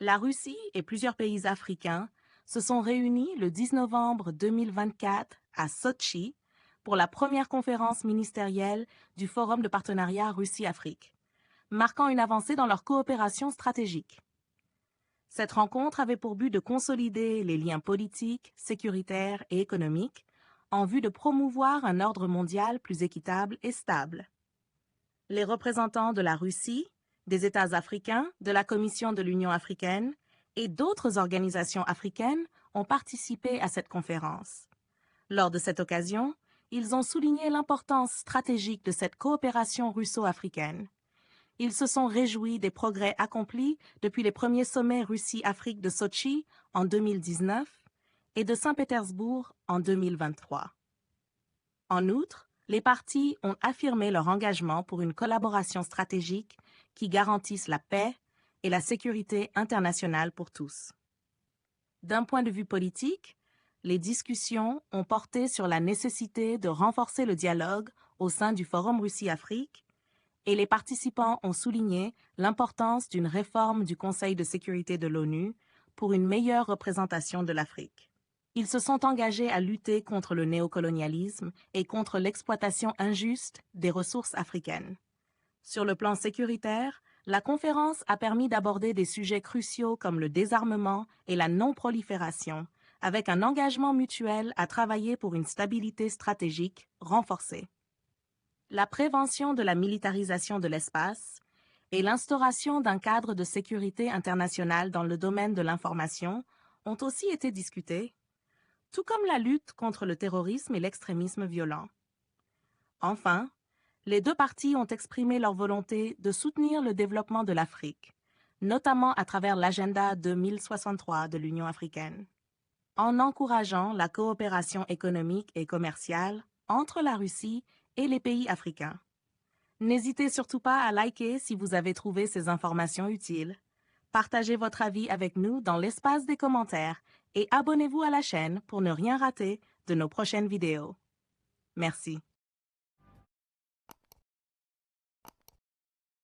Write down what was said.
La Russie et plusieurs pays africains se sont réunis le 10 novembre 2024 à Sotchi pour la première conférence ministérielle du Forum de partenariat Russie-Afrique, marquant une avancée dans leur coopération stratégique. Cette rencontre avait pour but de consolider les liens politiques, sécuritaires et économiques en vue de promouvoir un ordre mondial plus équitable et stable. Les représentants de la Russie, des États africains, de la Commission de l'Union africaine et d'autres organisations africaines ont participé à cette conférence. Lors de cette occasion, ils ont souligné l'importance stratégique de cette coopération russo-africaine. Ils se sont réjouis des progrès accomplis depuis les premiers sommets Russie-Afrique de Sotchi en 2019 et de Saint-Pétersbourg en 2023. En outre, les parties ont affirmé leur engagement pour une collaboration stratégique qui garantisse la paix et la sécurité internationale pour tous. D'un point de vue politique, les discussions ont porté sur la nécessité de renforcer le dialogue au sein du Forum Russie-Afrique et les participants ont souligné l'importance d'une réforme du Conseil de sécurité de l'ONU pour une meilleure représentation de l'Afrique. Ils se sont engagés à lutter contre le néocolonialisme et contre l'exploitation injuste des ressources africaines. Sur le plan sécuritaire, la conférence a permis d'aborder des sujets cruciaux comme le désarmement et la non-prolifération, avec un engagement mutuel à travailler pour une stabilité stratégique renforcée. La prévention de la militarisation de l'espace et l'instauration d'un cadre de sécurité international dans le domaine de l'information ont aussi été discutés, tout comme la lutte contre le terrorisme et l'extrémisme violent. Enfin, les deux parties ont exprimé leur volonté de soutenir le développement de l'Afrique, notamment à travers l'agenda 2063 de l'Union africaine, en encourageant la coopération économique et commerciale entre la Russie et les pays africains. N'hésitez surtout pas à liker si vous avez trouvé ces informations utiles. Partagez votre avis avec nous dans l'espace des commentaires et abonnez-vous à la chaîne pour ne rien rater de nos prochaines vidéos. Merci.